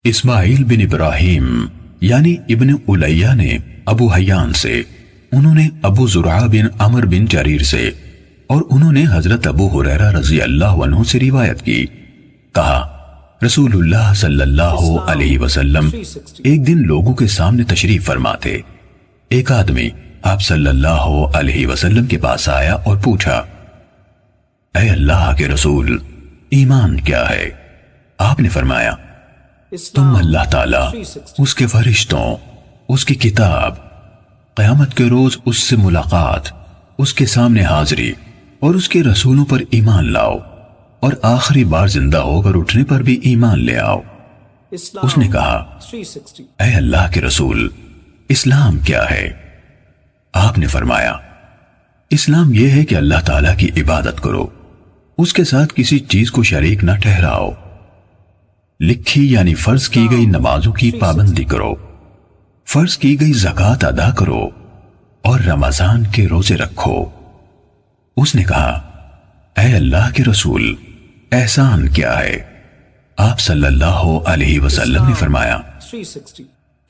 اسماعیل بن ابراہیم یعنی ابن الیہ نے ابو حیان سے، انہوں نے ابو زرعہ بن عمر بن جریر سے، اور انہوں نے حضرت ابو ہریرہ رضی اللہ عنہ سے روایت کی، کہا رسول اللہ صلی اللہ علیہ وسلم ایک دن لوگوں کے سامنے تشریف فرما تھے۔ ایک آدمی آپ صلی اللہ علیہ وسلم کے پاس آیا اور پوچھا، اے اللہ کے رسول، ایمان کیا ہے؟ آپ نے فرمایا، تم اللہ تعالیٰ، اس کے فرشتوں، اس کی کتاب، قیامت کے روز اس سے ملاقات، اس کے سامنے حاضری اور اس کے رسولوں پر ایمان لاؤ، اور آخری بار زندہ ہو کر اٹھنے پر بھی ایمان لے آؤ۔ اس نے کہا، اے اللہ کے رسول، اسلام کیا ہے؟ آپ نے فرمایا، اسلام یہ ہے کہ اللہ تعالیٰ کی عبادت کرو، اس کے ساتھ کسی چیز کو شریک نہ ٹھہراؤ، لکھی یعنی فرض کی گئی نمازوں کی پابندی کرو، فرض کی گئی زکوٰۃ ادا کرو، اور رمضان کے روزے رکھو۔ اس نے کہا، اے اللہ کے رسول، احسان کیا ہے؟ آپ صلی اللہ علیہ وسلم نے فرمایا،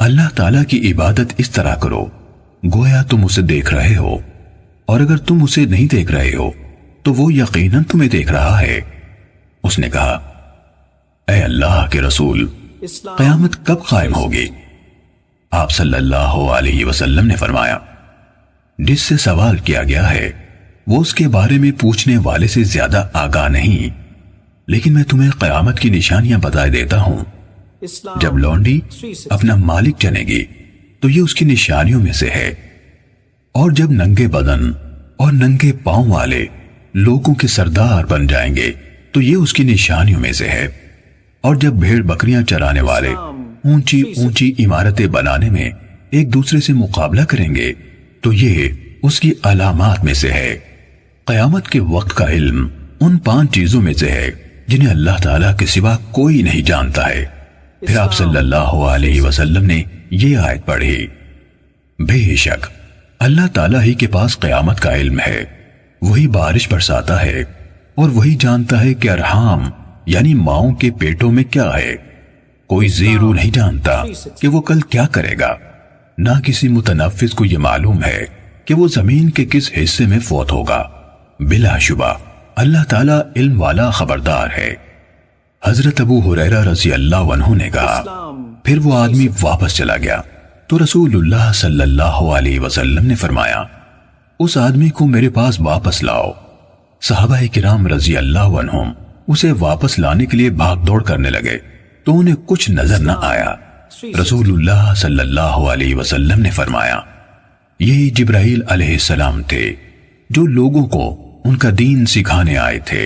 اللہ تعالیٰ کی عبادت اس طرح کرو گویا تم اسے دیکھ رہے ہو، اور اگر تم اسے نہیں دیکھ رہے ہو تو وہ یقیناً تمہیں دیکھ رہا ہے۔ اس نے کہا، اے اللہ کے رسول، قیامت کب قائم ہوگی؟ آپ صلی اللہ علیہ وسلم نے فرمایا، جس سے سوال کیا گیا ہے وہ اس کے بارے میں پوچھنے والے سے زیادہ آگاہ نہیں، لیکن میں تمہیں قیامت کی نشانیاں بتا دیتا ہوں۔ جب لونڈی اپنا مالک چنے گی تو یہ اس کی نشانیوں میں سے ہے، اور جب ننگے بدن اور ننگے پاؤں والے لوگوں کے سردار بن جائیں گے تو یہ اس کی نشانیوں میں سے ہے، اور جب بھیڑ بکریاں چرانے والے اونچی اونچی عمارتیں بنانے میں ایک دوسرے سے مقابلہ کریں گے تو یہ اس کی علامات میں سے ہے۔ قیامت کے وقت کا علم ان 5 چیزوں میں سے ہے جنہیں اللہ تعالیٰ کے سوا کوئی نہیں جانتا ہے۔ پھر آپ صلی اللہ علیہ وسلم نے یہ آیت پڑھی، بے شک اللہ تعالیٰ ہی کے پاس قیامت کا علم ہے، وہی بارش برساتا ہے، اور وہی جانتا ہے کہ ارحام یعنی ماؤں کے پیٹوں میں کیا ہے۔ کوئی زیرو نہیں جانتا کہ وہ کل کیا کرے گا، نہ کسی متنفس کو یہ معلوم ہے کہ وہ زمین کے کس حصے میں فوت ہوگا۔ بلا شبہ اللہ تعالیٰ علم والا خبردار ہے۔ حضرت ابو ہریرہ رضی اللہ عنہ نے کہا، پھر وہ آدمی واپس چلا گیا تو رسول اللہ صلی اللہ علیہ وسلم نے فرمایا، اس آدمی کو میرے پاس واپس لاؤ۔ صحابہ کرام رضی اللہ عنہم اسے واپس لانے کے لیے بھاگ دوڑ کرنے لگے تو انہیں کچھ نظر نہ آیا۔ رسول اللہ صلی اللہ علیہ وسلم نے فرمایا، یہی جبرائیل علیہ السلام تھے جو لوگوں کو ان کا دین سکھانے آئے تھے۔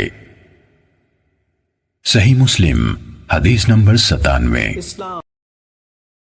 صحیح مسلم حدیث نمبر 97۔